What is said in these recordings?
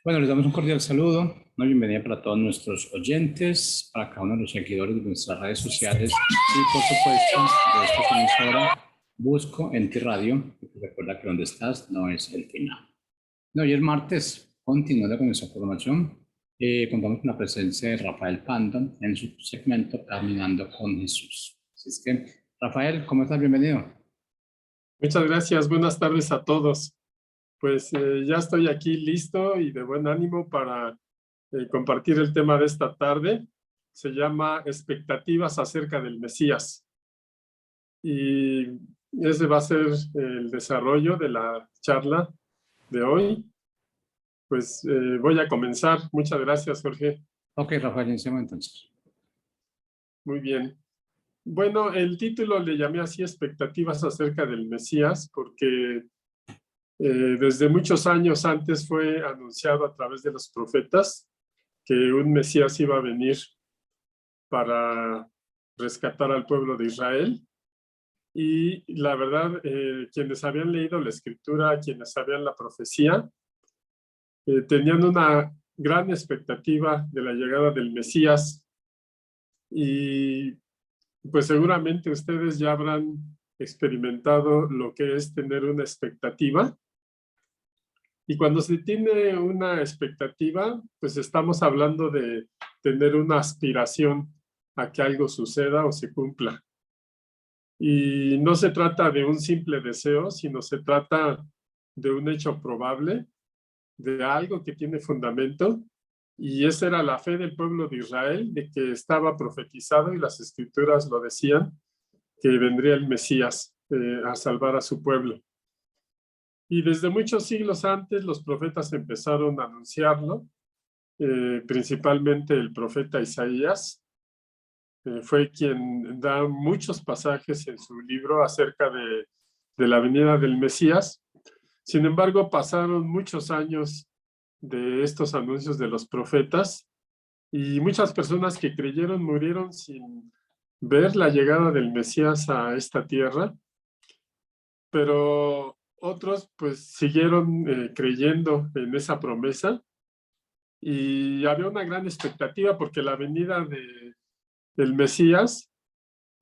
Bueno, les damos un cordial saludo, una bienvenida para todos nuestros oyentes, para cada uno de los seguidores de nuestras redes sociales y, por supuesto, de esta emisora Busco en ti Radio. Recuerda que donde estás no es el final. No, hoy es martes, continuando con nuestra programación. Contamos con la presencia de Rafael Pando en su segmento Caminando con Jesús. Así es que, Rafael, ¿cómo estás? Bienvenido. Muchas gracias, buenas tardes a todos. Pues ya estoy aquí listo y de buen ánimo para compartir el tema de esta tarde. Se llama Expectativas acerca del Mesías. Y ese va a ser el desarrollo de la charla de hoy. Pues voy a comenzar. Muchas gracias, Jorge. Ok, Rafael, iniciamos entonces. Muy bien. Bueno, el título le llamé así Expectativas acerca del Mesías porque desde muchos años antes fue anunciado a través de los profetas que un Mesías iba a venir para rescatar al pueblo de Israel. Y la verdad, quienes habían leído la escritura, quienes sabían la profecía, tenían una gran expectativa de la llegada del Mesías. Y pues seguramente ustedes ya habrán experimentado lo que es tener una expectativa. Y cuando se tiene una expectativa, pues estamos hablando de tener una aspiración a que algo suceda o se cumpla. Y no se trata de un simple deseo, sino se trata de un hecho probable, de algo que tiene fundamento. Y esa era la fe del pueblo de Israel, de que estaba profetizado y las escrituras lo decían, que vendría el Mesías a salvar a su pueblo. Y desde muchos siglos antes los profetas empezaron a anunciarlo, principalmente el profeta Isaías, fue quien da muchos pasajes en su libro acerca de la venida del Mesías. Sin embargo, pasaron muchos años de estos anuncios de los profetas y muchas personas que creyeron murieron sin ver la llegada del Mesías a esta tierra, pero otros pues siguieron creyendo en esa promesa y había una gran expectativa porque la venida del Mesías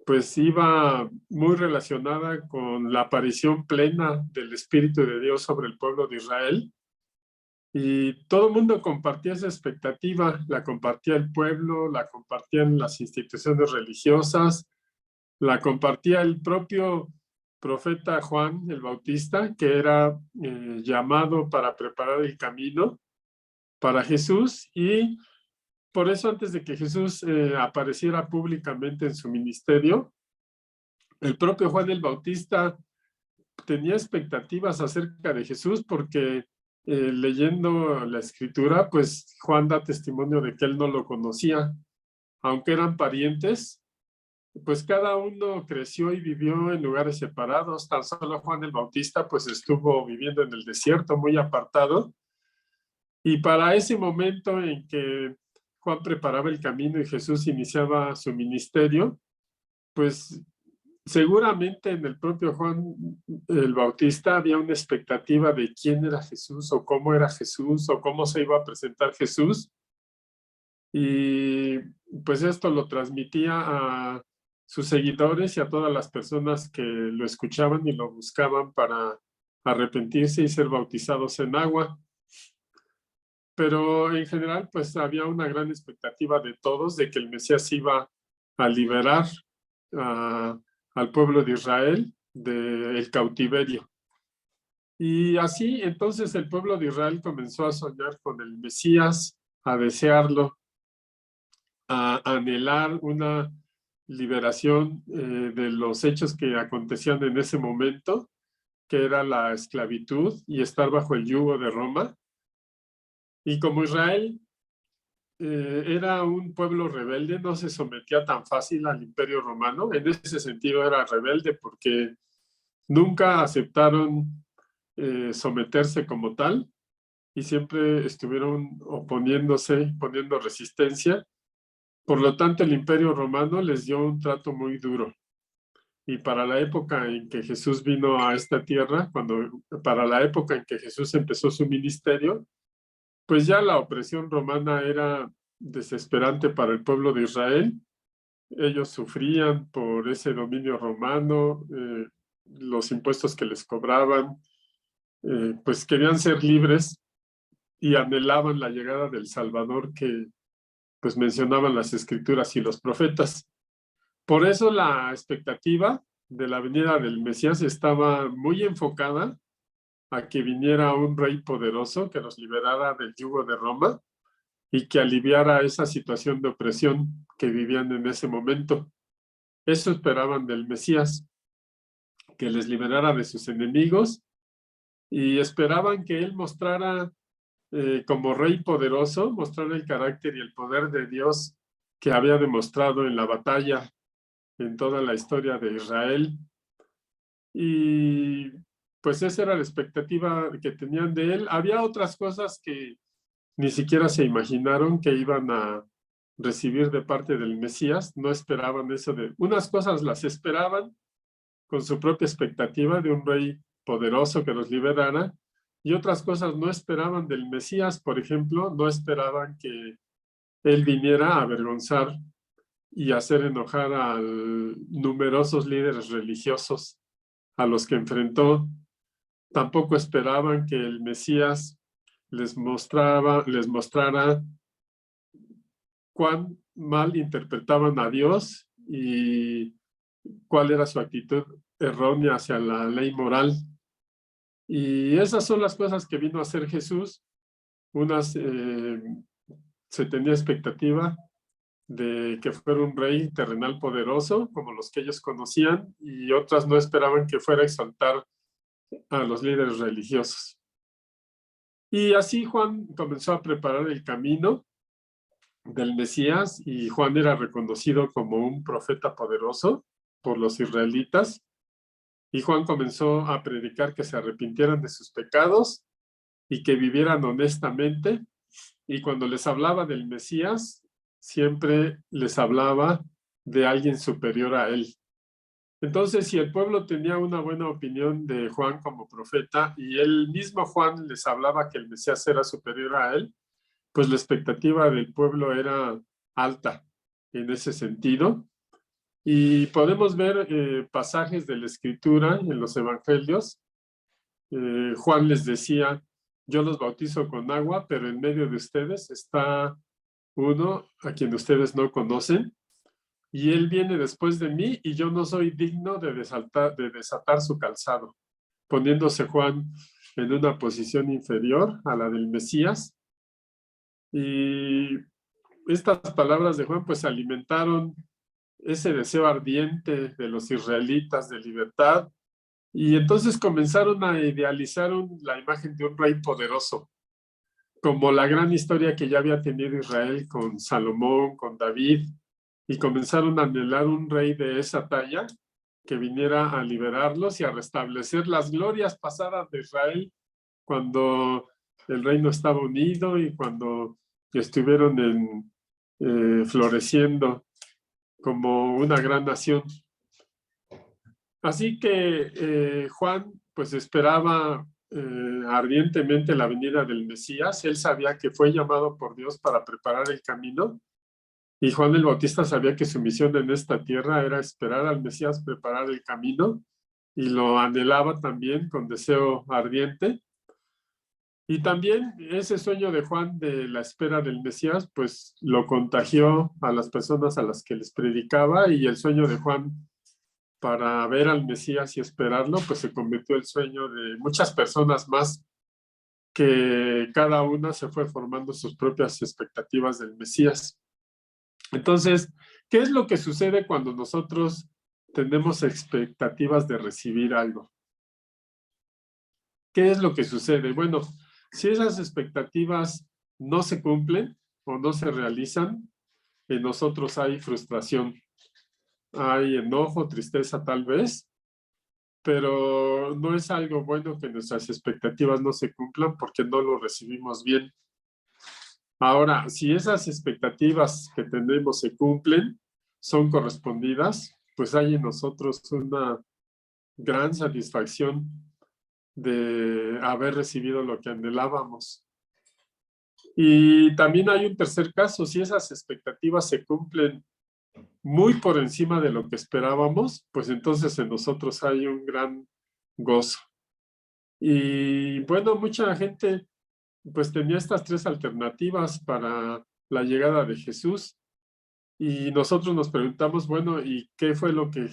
pues iba muy relacionada con la aparición plena del Espíritu de Dios sobre el pueblo de Israel. Y todo el mundo compartía esa expectativa, la compartía el pueblo, la compartían las instituciones religiosas, la compartía el propio profeta Juan el Bautista, que era llamado para preparar el camino para Jesús. Y por eso antes de que Jesús apareciera públicamente en su ministerio, el propio Juan el Bautista tenía expectativas acerca de Jesús porque leyendo la escritura, pues Juan da testimonio de que él no lo conocía, aunque eran parientes, pues cada uno creció y vivió en lugares separados. Tan solo Juan el Bautista pues estuvo viviendo en el desierto, muy apartado. Y para ese momento en que Juan preparaba el camino y Jesús iniciaba su ministerio, pues seguramente en el propio Juan el Bautista había una expectativa de quién era Jesús o cómo era Jesús o cómo se iba a presentar Jesús. Y pues esto lo transmitía a sus seguidores y a todas las personas que lo escuchaban y lo buscaban para arrepentirse y ser bautizados en agua. Pero en general pues había una gran expectativa de todos de que el Mesías iba a liberar al pueblo de Israel del cautiverio. Y así entonces el pueblo de Israel comenzó a soñar con el Mesías, a desearlo, a anhelar una liberación de los hechos que acontecían en ese momento, que era la esclavitud y estar bajo el yugo de Roma. Y como Israel era un pueblo rebelde, no se sometía tan fácil al Imperio Romano. En ese sentido era rebelde porque nunca aceptaron someterse como tal y siempre estuvieron oponiéndose, poniendo resistencia. Por lo tanto, el Imperio Romano les dio un trato muy duro. Y para la época en que Jesús vino a esta tierra, para la época en que Jesús empezó su ministerio, pues ya la opresión romana era desesperante para el pueblo de Israel. Ellos sufrían por ese dominio romano, los impuestos que les cobraban, pues querían ser libres y anhelaban la llegada del Salvador que pues mencionaban las escrituras y los profetas. Por eso la expectativa de la venida del Mesías estaba muy enfocada a que viniera un rey poderoso que los liberara del yugo de Roma y que aliviara esa situación de opresión que vivían en ese momento. Eso esperaban del Mesías, que les liberara de sus enemigos, y esperaban que él mostrara como rey poderoso, mostrara el carácter y el poder de Dios que había demostrado en la batalla en toda la historia de Israel. Y pues esa era la expectativa que tenían de él. Había otras cosas que ni siquiera se imaginaron que iban a recibir de parte del Mesías. No esperaban eso de... Unas cosas las esperaban con su propia expectativa de un rey poderoso que los liberara, y otras cosas no esperaban del Mesías. Por ejemplo, no esperaban que él viniera a avergonzar y hacer enojar a numerosos líderes religiosos a los que enfrentó. Tampoco esperaban que el Mesías les mostrara cuán mal interpretaban a Dios y cuál era su actitud errónea hacia la ley moral. Y esas son las cosas que vino a hacer Jesús. Unas se tenía expectativa de que fuera un rey terrenal poderoso, como los que ellos conocían, y otras no esperaban que fuera a exaltar a los líderes religiosos. Y así Juan comenzó a preparar el camino del Mesías, y Juan era reconocido como un profeta poderoso por los israelitas. Y Juan comenzó a predicar que se arrepintieran de sus pecados y que vivieran honestamente. Y cuando les hablaba del Mesías, siempre les hablaba de alguien superior a él. Entonces, si el pueblo tenía una buena opinión de Juan como profeta y él mismo Juan les hablaba que el Mesías era superior a él, pues la expectativa del pueblo era alta en ese sentido. Y podemos ver pasajes de la Escritura en los Evangelios. Juan les decía: yo los bautizo con agua, pero en medio de ustedes está uno a quien ustedes no conocen, y él viene después de mí y yo no soy digno de desatar su calzado, poniéndose Juan en una posición inferior a la del Mesías. Y estas palabras de Juan pues alimentaron ese deseo ardiente de los israelitas de libertad, y entonces comenzaron a idealizar la imagen de un rey poderoso, como la gran historia que ya había tenido Israel con Salomón, con David, y comenzaron a anhelar un rey de esa talla que viniera a liberarlos y a restablecer las glorias pasadas de Israel cuando el reino estaba unido y cuando estuvieron floreciendo como una gran nación. Así que Juan pues esperaba ardientemente la venida del Mesías. Él sabía que fue llamado por Dios para preparar el camino, y Juan el Bautista sabía que su misión en esta tierra era esperar al Mesías, preparar el camino, y lo anhelaba también con deseo ardiente. Y también ese sueño de Juan de la espera del Mesías pues lo contagió a las personas a las que les predicaba, y el sueño de Juan para ver al Mesías y esperarlo, pues se convirtió en el sueño de muchas personas más, que cada una se fue formando sus propias expectativas del Mesías. Entonces, ¿qué es lo que sucede cuando nosotros tenemos expectativas de recibir algo? ¿Qué es lo que sucede? Bueno, si esas expectativas no se cumplen o no se realizan, en nosotros hay frustración, hay enojo, tristeza tal vez, pero no es algo bueno que nuestras expectativas no se cumplan porque no lo recibimos bien. Ahora, si esas expectativas que tenemos se cumplen, son correspondidas, pues hay en nosotros una gran satisfacción de haber recibido lo que anhelábamos. Y también hay un tercer caso: si esas expectativas se cumplen muy por encima de lo que esperábamos, pues entonces en nosotros hay un gran gozo. Y bueno, mucha gente pues tenía estas tres alternativas para la llegada de Jesús, y nosotros nos preguntamos, bueno, ¿y qué fue lo que,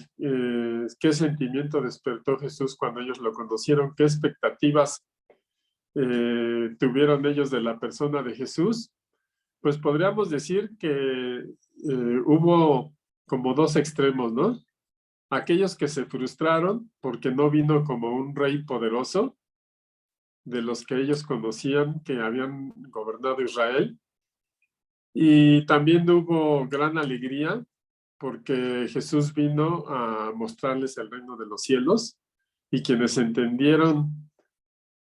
qué sentimiento despertó Jesús cuando ellos lo conocieron? ¿Qué expectativas tuvieron ellos de la persona de Jesús? Pues podríamos decir que hubo como dos extremos, ¿no? Aquellos que se frustraron porque no vino como un rey poderoso de los que ellos conocían que habían gobernado Israel. Y también hubo gran alegría porque Jesús vino a mostrarles el reino de los cielos, y quienes entendieron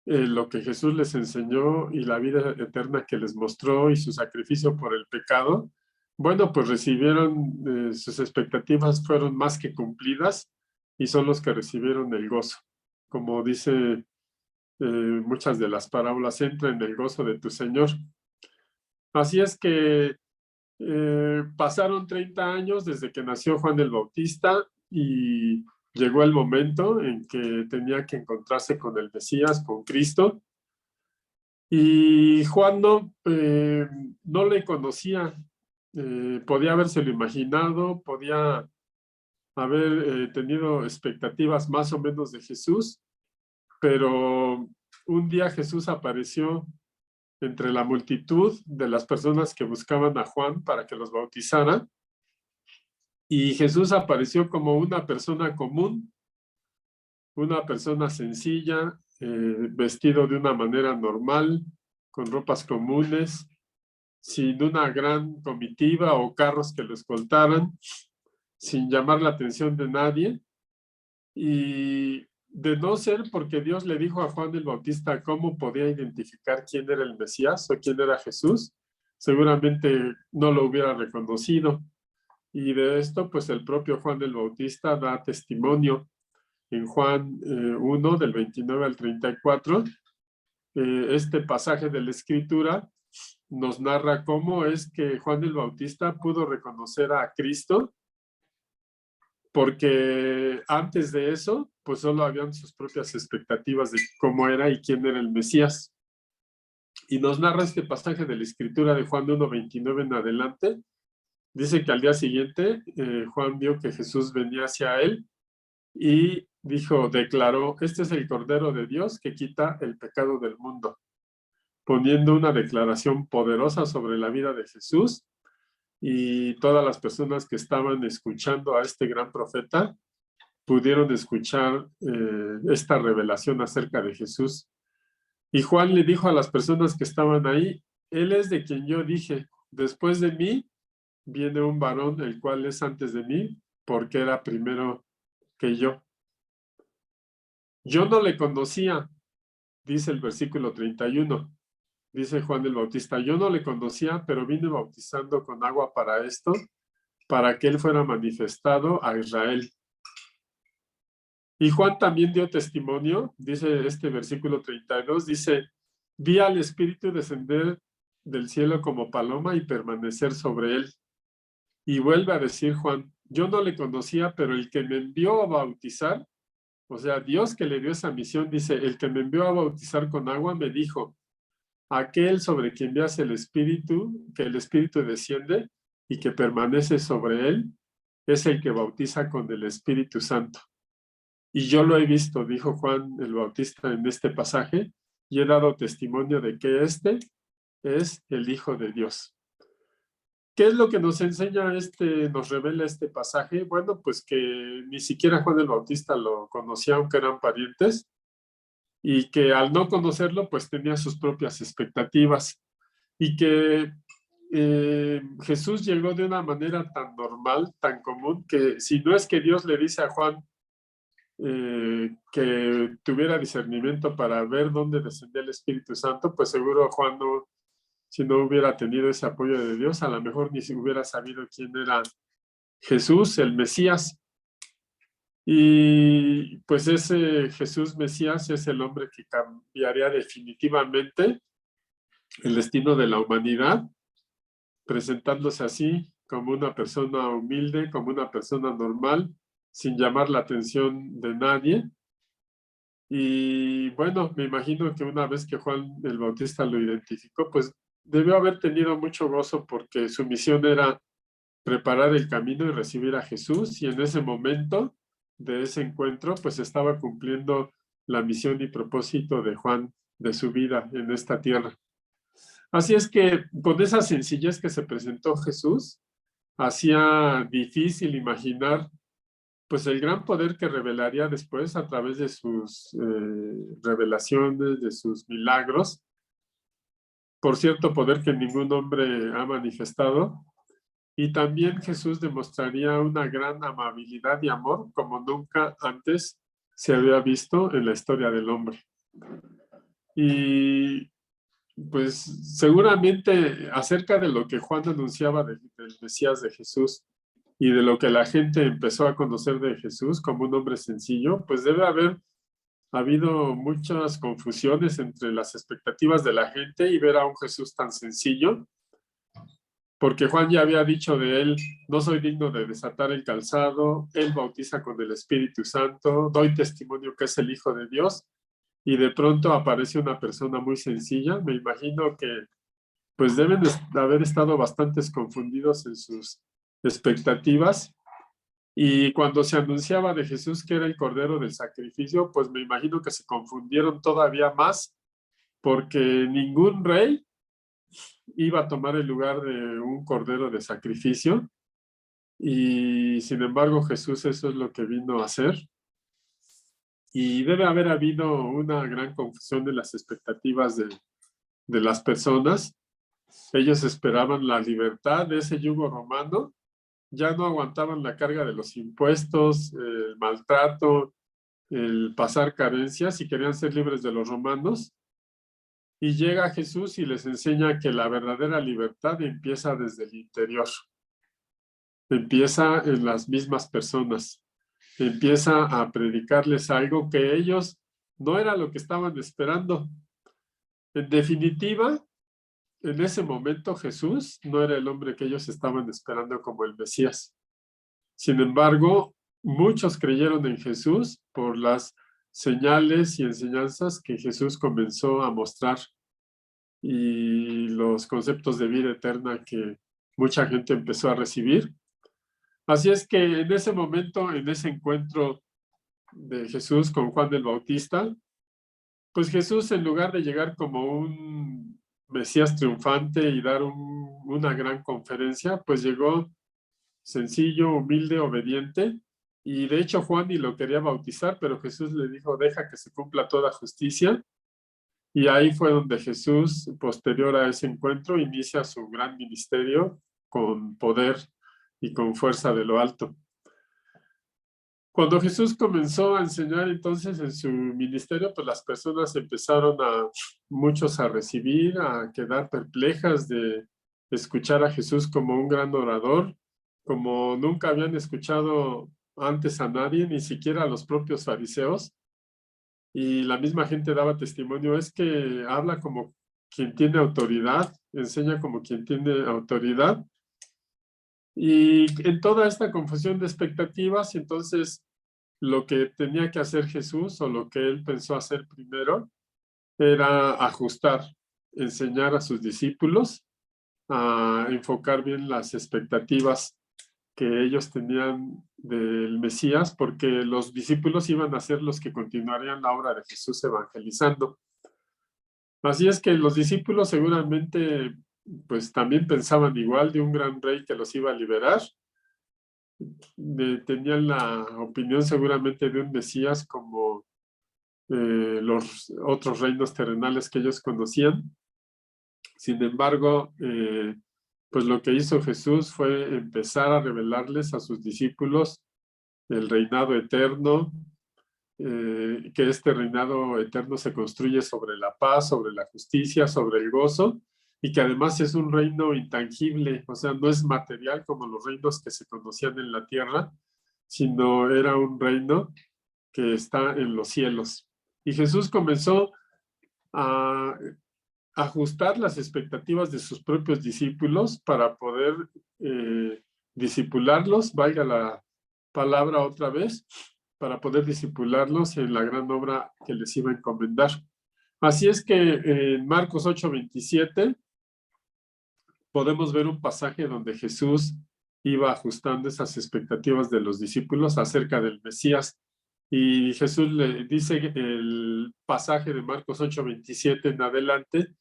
lo que Jesús les enseñó y la vida eterna que les mostró y su sacrificio por el pecado, bueno, pues recibieron, sus expectativas fueron más que cumplidas, y son los que recibieron el gozo. Como dice muchas de las parábolas, entra en el gozo de tu Señor. Así es que pasaron 30 años desde que nació Juan el Bautista, y llegó el momento en que tenía que encontrarse con el Mesías, con Cristo. Y Juan no le conocía, podía habérselo imaginado, podía haber tenido expectativas más o menos de Jesús, pero un día Jesús apareció entre la multitud de las personas que buscaban a Juan para que los bautizara, y Jesús apareció como una persona común, una persona sencilla, vestido de una manera normal, con ropas comunes, sin una gran comitiva o carros que lo escoltaran, sin llamar la atención de nadie. Y de no ser porque Dios le dijo a Juan el Bautista cómo podía identificar quién era el Mesías o quién era Jesús, seguramente no lo hubiera reconocido. Y de esto, pues el propio Juan el Bautista da testimonio en Juan 1, del 29 al 34. Este pasaje de la Escritura nos narra cómo es que Juan el Bautista pudo reconocer a Cristo, porque antes de eso, pues solo habían sus propias expectativas de cómo era y quién era el Mesías. Y nos narra este pasaje de la Escritura de Juan 1, 29 en adelante. Dice que al día siguiente Juan vio que Jesús venía hacia él y declaró: este es el Cordero de Dios que quita el pecado del mundo, poniendo una declaración poderosa sobre la vida de Jesús. Y todas las personas que estaban escuchando a este gran profeta pudieron escuchar esta revelación acerca de Jesús. Y Juan le dijo a las personas que estaban ahí: él es de quien yo dije, después de mí viene un varón, el cual es antes de mí, porque era primero que yo. Yo no le conocía, dice el versículo 31. Dice Juan el Bautista: yo no le conocía, pero vine bautizando con agua para esto, para que él fuera manifestado a Israel. Y Juan también dio testimonio, dice este versículo 32, dice: vi al Espíritu descender del cielo como paloma y permanecer sobre él. Y vuelve a decir Juan: yo no le conocía, pero el que me envió a bautizar, o sea, Dios que le dio esa misión, dice: el que me envió a bautizar con agua me dijo: aquel sobre quien veas el Espíritu, que el Espíritu desciende y que permanece sobre él, es el que bautiza con el Espíritu Santo. Y yo lo he visto, dijo Juan el Bautista en este pasaje, y he dado testimonio de que este es el Hijo de Dios. ¿Qué es lo que nos enseña nos revela este pasaje? Bueno, pues que ni siquiera Juan el Bautista lo conocía, aunque eran parientes, y que al no conocerlo, pues tenía sus propias expectativas, y que Jesús llegó de una manera tan normal, tan común, que si no es que Dios le dice a Juan que tuviera discernimiento para ver dónde descendía el Espíritu Santo, pues seguro Juan si no hubiera tenido ese apoyo de Dios, a lo mejor ni si hubiera sabido quién era Jesús, el Mesías. Y pues ese Jesús Mesías es el hombre que cambiaría definitivamente el destino de la humanidad, presentándose así como una persona humilde, como una persona normal, sin llamar la atención de nadie. Y bueno, me imagino que una vez que Juan el Bautista lo identificó, pues debió haber tenido mucho gozo porque su misión era preparar el camino y recibir a Jesús, y en ese momento de ese encuentro, pues estaba cumpliendo la misión y propósito de Juan de su vida en esta tierra. Así es que con esa sencillez que se presentó Jesús, hacía difícil imaginar pues el gran poder que revelaría después a través de sus revelaciones, de sus milagros. Por cierto, poder que ningún hombre ha manifestado. Y también Jesús demostraría una gran amabilidad y amor como nunca antes se había visto en la historia del hombre. Y pues seguramente acerca de lo que Juan anunciaba del Mesías de Jesús y de lo que la gente empezó a conocer de Jesús como un hombre sencillo, pues debe haber habido muchas confusiones entre las expectativas de la gente y ver a un Jesús tan sencillo, porque Juan ya había dicho de él: no soy digno de desatar el calzado, él bautiza con el Espíritu Santo, doy testimonio que es el Hijo de Dios, y de pronto aparece una persona muy sencilla. Me imagino que pues deben de haber estado bastante confundidos en sus expectativas, y cuando se anunciaba de Jesús que era el Cordero del Sacrificio, pues me imagino que se confundieron todavía más, porque ningún rey iba a tomar el lugar de un Cordero de Sacrificio, y sin embargo Jesús eso es lo que vino a hacer. Y debe haber habido una gran confusión de las expectativas de las personas. Ellos esperaban la libertad de ese yugo romano, ya no aguantaban la carga de los impuestos, el maltrato, el pasar carencias, y querían ser libres de los romanos. Y llega Jesús y les enseña que la verdadera libertad empieza desde el interior, empieza en las mismas personas, empieza a predicarles algo que ellos no era lo que estaban esperando. En definitiva, en ese momento Jesús no era el hombre que ellos estaban esperando como el Mesías. Sin embargo, muchos creyeron en Jesús por las señales y enseñanzas que Jesús comenzó a mostrar y los conceptos de vida eterna que mucha gente empezó a recibir. Así es que en ese momento, en ese encuentro de Jesús con Juan el Bautista, pues Jesús, en lugar de llegar como un Mesías triunfante y dar una gran conferencia, pues llegó sencillo, humilde, obediente. Y de hecho Juan ni lo quería bautizar, pero Jesús le dijo: deja que se cumpla toda justicia. Y ahí fue donde Jesús, posterior a ese encuentro, inicia su gran ministerio con poder y con fuerza de lo alto. Cuando Jesús comenzó a enseñar entonces en su ministerio, pues las personas empezaron muchos a recibir, a quedar perplejas de escuchar a Jesús como un gran orador, como nunca habían escuchado antes a nadie, ni siquiera a los propios fariseos. Y la misma gente daba testimonio: es que habla como quien tiene autoridad, enseña como quien tiene autoridad. Y en toda esta confusión de expectativas, entonces lo que tenía que hacer Jesús, o lo que él pensó hacer primero, era ajustar, enseñar a sus discípulos a enfocar bien las expectativas que ellos tenían del Mesías, porque los discípulos iban a ser los que continuarían la obra de Jesús evangelizando. Así es que los discípulos seguramente pues también pensaban igual de un gran rey que los iba a liberar. Tenían la opinión seguramente de un Mesías como los otros reinos terrenales que ellos conocían. Sin embargo, pues lo que hizo Jesús fue empezar a revelarles a sus discípulos el reinado eterno, que este reinado eterno se construye sobre la paz, sobre la justicia, sobre el gozo, y que además es un reino intangible, o sea, no es material como los reinos que se conocían en la tierra, sino era un reino que está en los cielos. Y Jesús comenzó a ajustar las expectativas de sus propios discípulos para poder discipularlos, valga la palabra otra vez, para poder discipularlos en la gran obra que les iba a encomendar. Así es que en Marcos 8:27 podemos ver un pasaje donde Jesús iba ajustando esas expectativas de los discípulos acerca del Mesías. Y Jesús le dice el pasaje de Marcos 8:27 en adelante,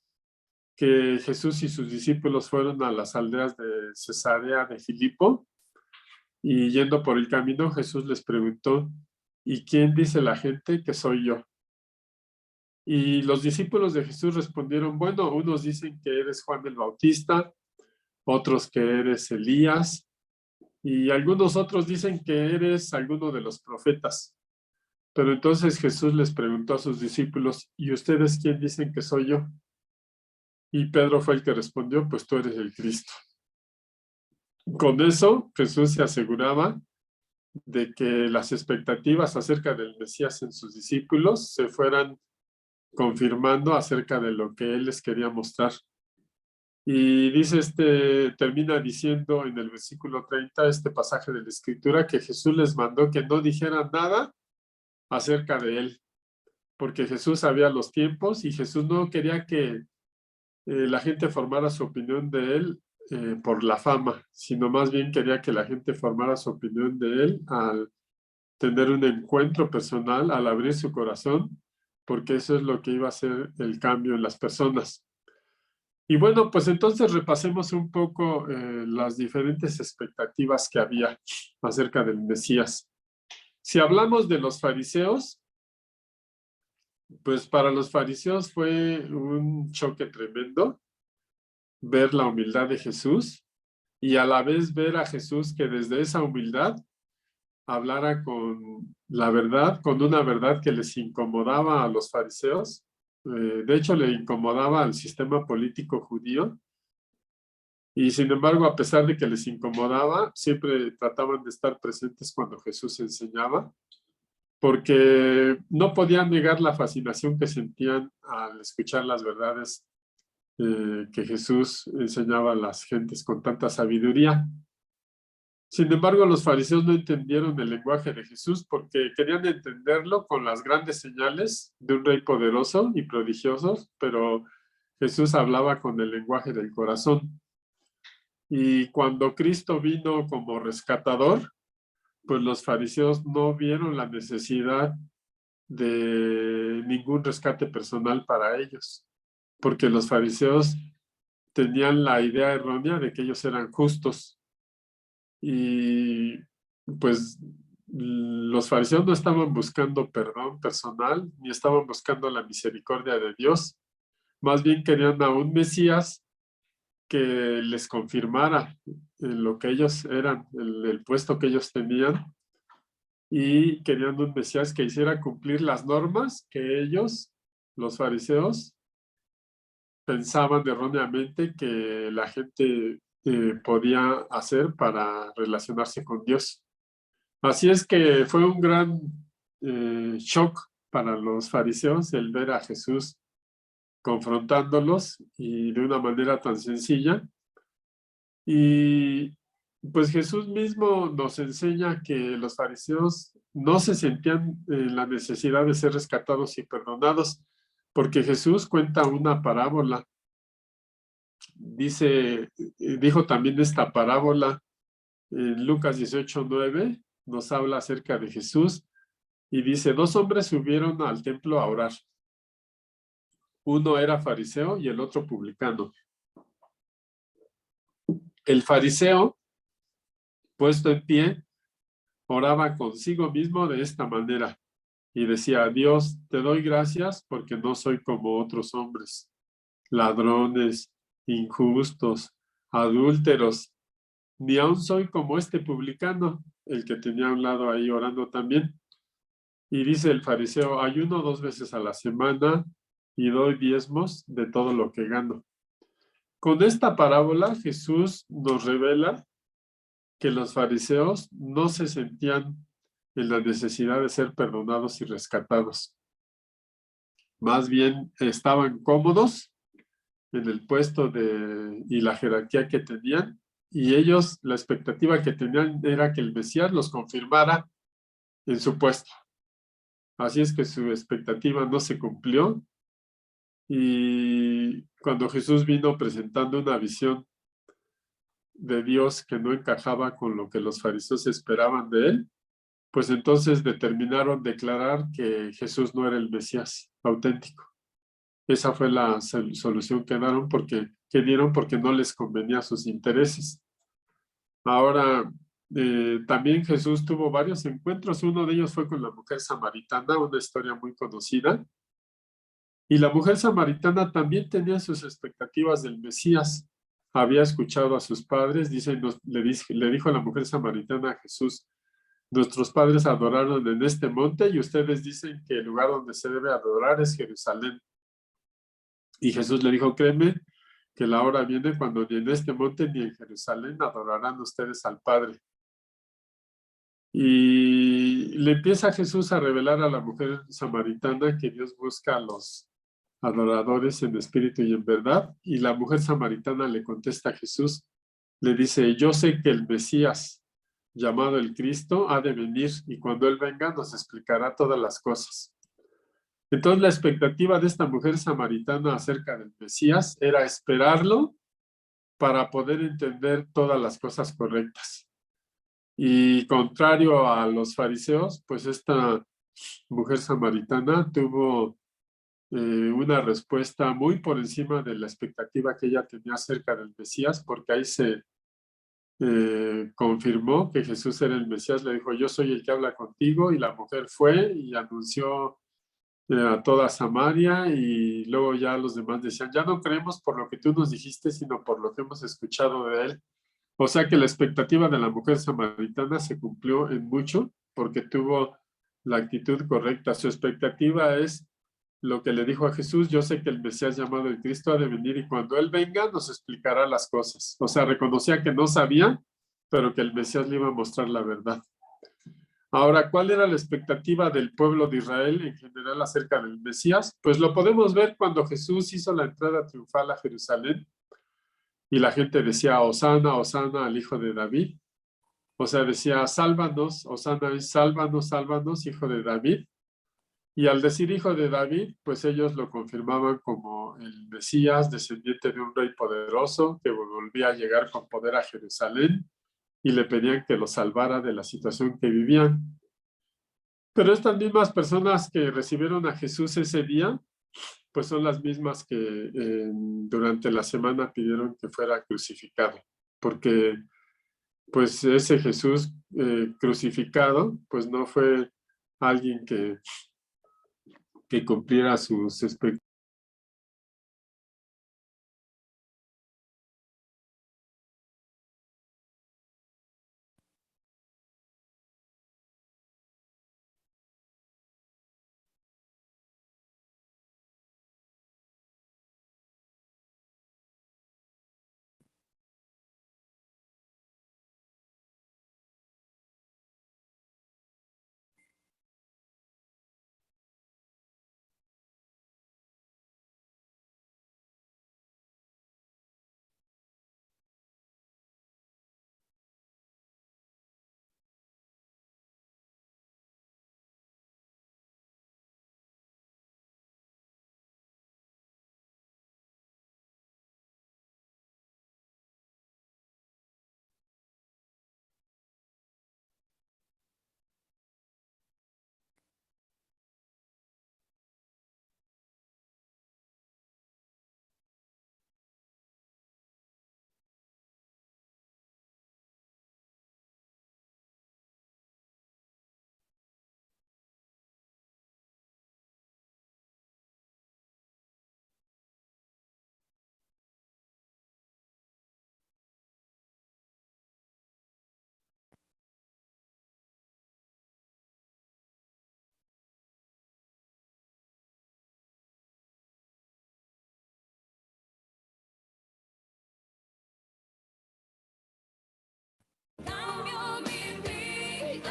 que Jesús y sus discípulos fueron a las aldeas de Cesarea de Filipo, y yendo por el camino Jesús les preguntó: ¿y quién dice la gente que soy yo? Y los discípulos de Jesús respondieron: bueno, unos dicen que eres Juan el Bautista, otros que eres Elías, y algunos otros dicen que eres alguno de los profetas. Pero entonces Jesús les preguntó a sus discípulos: ¿y ustedes quién dicen que soy yo? Y Pedro fue el que respondió: pues tú eres el Cristo. Con eso Jesús se aseguraba de que las expectativas acerca del Mesías en sus discípulos se fueran confirmando acerca de lo que él les quería mostrar. Y dice termina diciendo en el versículo 30, este pasaje de la Escritura, que Jesús les mandó que no dijeran nada acerca de él, porque Jesús sabía los tiempos y Jesús no quería que la gente formara su opinión de él por la fama, sino más bien quería que la gente formara su opinión de él al tener un encuentro personal, al abrir su corazón, porque eso es lo que iba a hacer el cambio en las personas. Y bueno, pues entonces repasemos un poco las diferentes expectativas que había acerca del Mesías. Si hablamos de los fariseos, pues para los fariseos fue un choque tremendo ver la humildad de Jesús y a la vez ver a Jesús que desde esa humildad hablara con la verdad, con una verdad que les incomodaba a los fariseos. De hecho, le incomodaba al sistema político judío. Y sin embargo, a pesar de que les incomodaba, siempre trataban de estar presentes cuando Jesús enseñaba, porque no podían negar la fascinación que sentían al escuchar las verdades que Jesús enseñaba a las gentes con tanta sabiduría. Sin embargo, los fariseos no entendieron el lenguaje de Jesús porque querían entenderlo con las grandes señales de un rey poderoso y prodigioso, pero Jesús hablaba con el lenguaje del corazón. Y cuando Cristo vino como rescatador, pues los fariseos no vieron la necesidad de ningún rescate personal para ellos, porque los fariseos tenían la idea errónea de que ellos eran justos. Y pues los fariseos no estaban buscando perdón personal, ni estaban buscando la misericordia de Dios. Más bien querían a un Mesías que les confirmara lo que ellos eran, el puesto que ellos tenían, y querían un Mesías que hiciera cumplir las normas que ellos, los fariseos, pensaban erróneamente que la gente podía hacer para relacionarse con Dios. Así es que fue un gran shock para los fariseos el ver a Jesús confrontándolos y de una manera tan sencilla. Y pues Jesús mismo nos enseña que los fariseos no se sentían en la necesidad de ser rescatados y perdonados, porque Jesús cuenta una parábola. Dijo también esta parábola en Lucas 18:9, nos habla acerca de Jesús y dice: dos hombres subieron al templo a orar. Uno era fariseo y el otro publicano. El fariseo, puesto en pie, oraba consigo mismo de esta manera y decía: Dios, te doy gracias porque no soy como otros hombres, ladrones, injustos, adúlteros, ni aún soy como este publicano, el que tenía a un lado ahí orando también. Y dice el fariseo: ayuno 2 veces a la semana y doy diezmos de todo lo que gano. Con esta parábola Jesús nos revela que los fariseos no se sentían en la necesidad de ser perdonados y rescatados. Más bien estaban cómodos en el puesto y la jerarquía que tenían, y ellos, la expectativa que tenían era que el Mesías los confirmara en su puesto. Así es que su expectativa no se cumplió, y cuando Jesús vino presentando una visión de Dios que no encajaba con lo que los fariseos esperaban de él, pues entonces determinaron declarar que Jesús no era el Mesías auténtico. Esa fue la solución que dieron porque no les convenía a sus intereses. Ahora, también Jesús tuvo varios encuentros. Uno de ellos fue con la mujer samaritana, una historia muy conocida. Y la mujer samaritana también tenía sus expectativas del Mesías. Había escuchado a sus padres, le dijo a la mujer samaritana a Jesús: nuestros padres adoraron en este monte y ustedes dicen que el lugar donde se debe adorar es Jerusalén. Y Jesús le dijo: créeme que la hora viene cuando ni en este monte ni en Jerusalén adorarán ustedes al Padre. Y le empieza Jesús a revelar a la mujer samaritana que Dios busca a los adoradores en espíritu y en verdad. Y la mujer samaritana le contesta a Jesús, le dice: yo sé que el Mesías, llamado el Cristo, ha de venir, y cuando Él venga nos explicará todas las cosas. Entonces la expectativa de esta mujer samaritana acerca del Mesías era esperarlo para poder entender todas las cosas correctas. Y contrario a los fariseos, pues esta mujer samaritana tuvo una respuesta muy por encima de la expectativa que ella tenía acerca del Mesías, porque ahí se confirmó que Jesús era el Mesías. Le dijo: yo soy el que habla contigo. Y la mujer fue y anunció a toda Samaria, y luego ya los demás decían: ya no creemos por lo que tú nos dijiste, sino por lo que hemos escuchado de él. O sea que la expectativa de la mujer samaritana se cumplió en mucho, porque tuvo la actitud correcta. Su expectativa es lo que le dijo a Jesús: yo sé que el Mesías llamado el Cristo ha de venir, y cuando Él venga nos explicará las cosas. O sea, reconocía que no sabía, pero que el Mesías le iba a mostrar la verdad. Ahora, ¿cuál era la expectativa del pueblo de Israel en general acerca del Mesías? Pues lo podemos ver cuando Jesús hizo la entrada triunfal a Jerusalén y la gente decía: Hosana, Hosana al hijo de David. O sea, decía: sálvanos, Hosana, sálvanos, sálvanos, hijo de David. Y al decir hijo de David, pues ellos lo confirmaban como el Mesías, descendiente de un rey poderoso que volvía a llegar con poder a Jerusalén, y le pedían que lo salvara de la situación que vivían. Pero estas mismas personas que recibieron a Jesús ese día, pues son las mismas que durante la semana pidieron que fuera crucificado, porque pues ese Jesús crucificado, pues no fue alguien que cumpliera sus expectativas